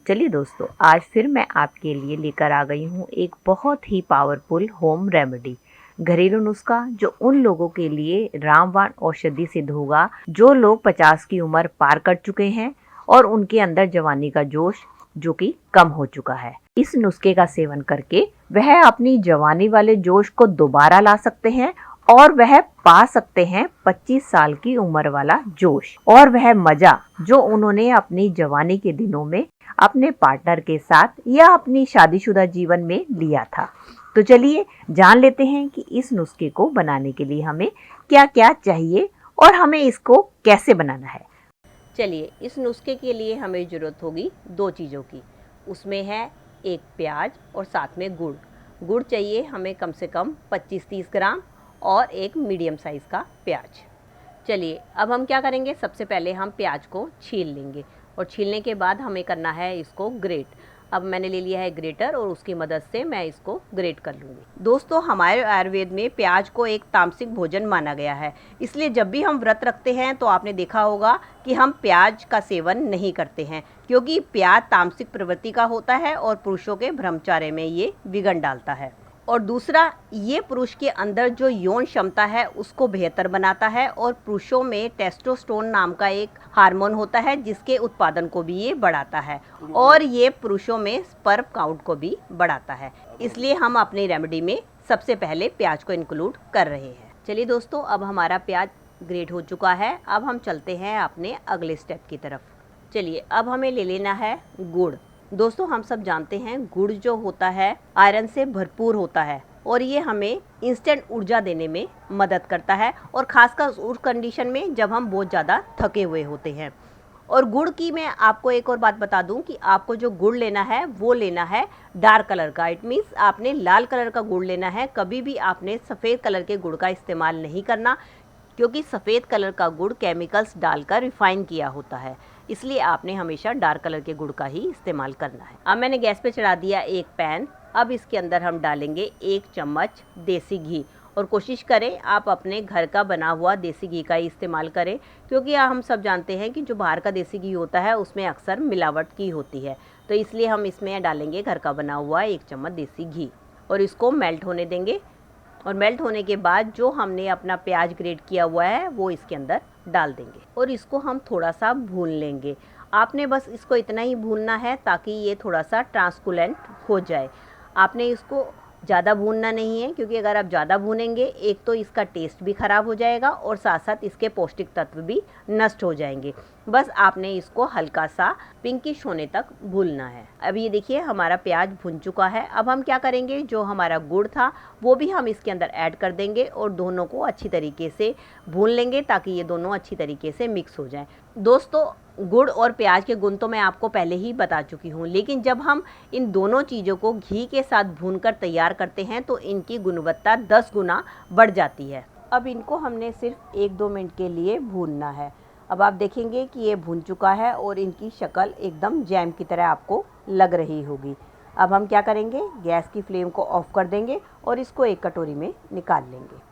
चलिए दोस्तों, आज फिर मैं आपके लिए लेकर आ गई हूँ एक बहुत ही पावरफुल होम रेमेडी, घरेलू नुस्खा जो उन लोगों के लिए रामबाण औषधि सिद्ध होगा जो लोग 50 की उम्र पार कर चुके हैं और उनके अंदर जवानी का जोश जो कि कम हो चुका है। इस नुस्खे का सेवन करके वह अपनी जवानी वाले जोश को दोबारा ला सकते हैं और वह पा सकते हैं 25 साल की उम्र वाला जोश और वह मजा जो उन्होंने अपनी जवानी के दिनों में अपने पार्टनर के साथ या अपनी शादीशुदा जीवन में लिया था। तो चलिए जान लेते हैं कि इस नुस्खे को बनाने के लिए हमें क्या क्या चाहिए और हमें इसको कैसे बनाना है। चलिए, इस नुस्खे के लिए हमें ज़रूरत होगी 2 चीज़ों की। उसमें है एक प्याज और साथ में गुड़। गुड़ चाहिए हमें कम से कम 25-30 ग्राम और एक मीडियम साइज़ का प्याज। चलिए, अब हम क्या करेंगे, सबसे पहले हम प्याज को छील लेंगे और छीलने के बाद हमें करना है इसको ग्रेट। अब मैंने ले लिया है ग्रेटर और उसकी मदद से मैं इसको ग्रेट कर लूँगी। दोस्तों, हमारे आयुर्वेद में प्याज को एक तामसिक भोजन माना गया है, इसलिए जब भी हम व्रत रखते हैं तो आपने देखा होगा कि हम प्याज का सेवन नहीं करते हैं, क्योंकि प्याज तामसिक प्रवृत्ति का होता है और पुरुषों के ब्रह्मचर्य में ये विघ्न डालता है। और दूसरा, ये पुरुष के अंदर जो यौन क्षमता है उसको बेहतर बनाता है और पुरुषों में टेस्टोस्टेरोन नाम का एक हार्मोन होता है जिसके उत्पादन को भी ये बढ़ाता है और ये पुरुषों में स्पर्म काउंट को भी बढ़ाता है। इसलिए हम अपनी रेमेडी में सबसे पहले प्याज को इंक्लूड कर रहे हैं। चलिए दोस्तों, अब हमारा प्याज ग्रेट हो चुका है। अब हम चलते हैं अपने अगले स्टेप की तरफ। चलिए, अब हमें ले लेना है गुड़। दोस्तों, हम सब जानते हैं गुड़ जो होता है आयरन से भरपूर होता है और ये हमें इंस्टेंट ऊर्जा देने में मदद करता है और ख़ासकर उस कंडीशन में जब हम बहुत ज़्यादा थके हुए होते हैं। और गुड़ की मैं आपको एक और बात बता दूं कि आपको जो गुड़ लेना है वो लेना है डार्क कलर का। इट मीन्स आपने लाल कलर का गुड़ लेना है, कभी भी आपने सफ़ेद कलर के गुड़ का इस्तेमाल नहीं करना, क्योंकि सफ़ेद कलर का गुड़ केमिकल्स डालकर रिफ़ाइन किया होता है, इसलिए आपने हमेशा डार्क कलर के गुड़ का ही इस्तेमाल करना है। अब मैंने गैस पे चढ़ा दिया एक पैन। अब इसके अंदर हम डालेंगे 1 चम्मच देसी घी और कोशिश करें आप अपने घर का बना हुआ देसी घी का ही इस्तेमाल करें, क्योंकि हम सब जानते हैं कि जो बाहर का देसी घी होता है उसमें अक्सर मिलावट की होती है। तो इसलिए हम इसमें डालेंगे घर का बना हुआ 1 चम्मच देसी घी और इसको मेल्ट होने देंगे। और मेल्ट होने के बाद जो हमने अपना प्याज ग्रेट किया हुआ है वो इसके अंदर डाल देंगे और इसको हम थोड़ा सा भून लेंगे। आपने बस इसको इतना ही भूनना है ताकि ये थोड़ा सा ट्रांसपेरेंट हो जाए। आपने इसको ज़्यादा भूनना नहीं है, क्योंकि अगर आप ज़्यादा भूनेंगे एक तो इसका टेस्ट भी ख़राब हो जाएगा और साथ साथ इसके पौष्टिक तत्व भी नष्ट हो जाएंगे। बस आपने इसको हल्का सा पिंकिश होने तक भूनना है। अब ये देखिए हमारा प्याज भुन चुका है। अब हम क्या करेंगे, जो हमारा गुड़ था वो भी हम इसके अंदर ऐड कर देंगे और दोनों को अच्छी तरीके से भून लेंगे ताकि ये दोनों अच्छी तरीके से मिक्स हो जाएं। दोस्तों, गुड़ और प्याज के गुण तो मैं आपको पहले ही बता चुकी हूँ, लेकिन जब हम इन दोनों चीज़ों को घी के साथ भूनकर तैयार करते हैं तो इनकी गुणवत्ता 10 गुना बढ़ जाती है। अब इनको हमने सिर्फ 1-2 मिनट के लिए भूनना है। अब आप देखेंगे कि ये भून चुका है और इनकी शक्ल एकदम जैम की तरह आपको लग रही होगी। अब हम क्या करेंगे, गैस की फ्लेम को ऑफ कर देंगे और इसको एक कटोरी में निकाल लेंगे।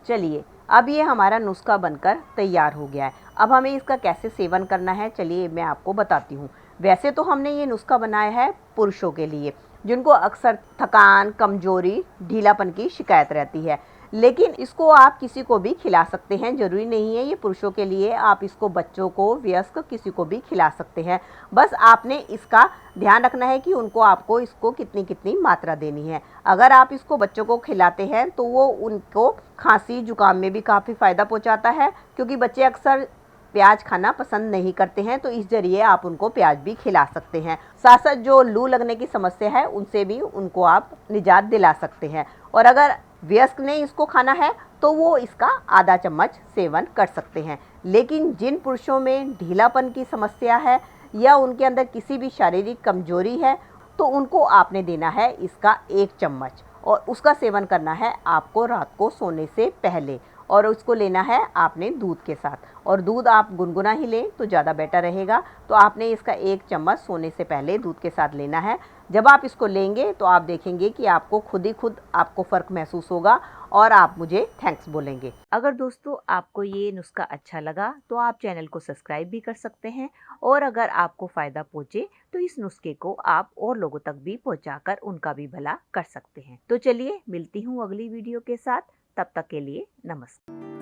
चलिए, अब ये हमारा नुस्खा बनकर तैयार हो गया है। अब हमें इसका कैसे सेवन करना है चलिए मैं आपको बताती हूँ। वैसे तो हमने ये नुस्खा बनाया है पुरुषों के लिए जिनको अक्सर थकान, कमजोरी, ढीलापन की शिकायत रहती है, लेकिन इसको आप किसी को भी खिला सकते हैं। ज़रूरी नहीं है ये पुरुषों के लिए, आप इसको बच्चों को, वयस्क किसी को भी खिला सकते हैं। बस आपने इसका ध्यान रखना है कि उनको आपको इसको कितनी कितनी मात्रा देनी है। अगर आप इसको बच्चों को खिलाते हैं तो वो उनको खांसी जुकाम में भी काफ़ी फ़ायदा पहुंचाता है, क्योंकि बच्चे अक्सर प्याज खाना पसंद नहीं करते हैं, तो इस जरिए आप उनको प्याज भी खिला सकते हैं। साथ साथ जो लू लगने की समस्या है उनसे भी उनको आप निजात दिला सकते हैं। और अगर वयस्क ने इसको खाना है तो वो इसका आधा चम्मच सेवन कर सकते हैं। लेकिन जिन पुरुषों में ढीलापन की समस्या है या उनके अंदर किसी भी शारीरिक कमजोरी है तो उनको आपने देना है इसका 1 चम्मच और उसका सेवन करना है आपको रात को सोने से पहले। और उसको लेना है आपने दूध के साथ, और दूध आप गुनगुना ही लें तो ज़्यादा बेटर रहेगा। तो आपने इसका 1 चम्मच सोने से पहले दूध के साथ लेना है। जब आप इसको लेंगे तो आप देखेंगे कि आपको खुद ही खुद आपको फ़र्क महसूस होगा और आप मुझे थैंक्स बोलेंगे। अगर दोस्तों आपको ये नुस्खा अच्छा लगा तो आप चैनल को सब्सक्राइब भी कर सकते हैं, और अगर आपको फ़ायदा पहुँचे तो इस नुस्खे को आप और लोगों तक भी पहुँचाकर उनका भी भला कर सकते हैं। तो चलिए मिलती हूँ अगली वीडियो के साथ, तब तक के लिए नमस्कार।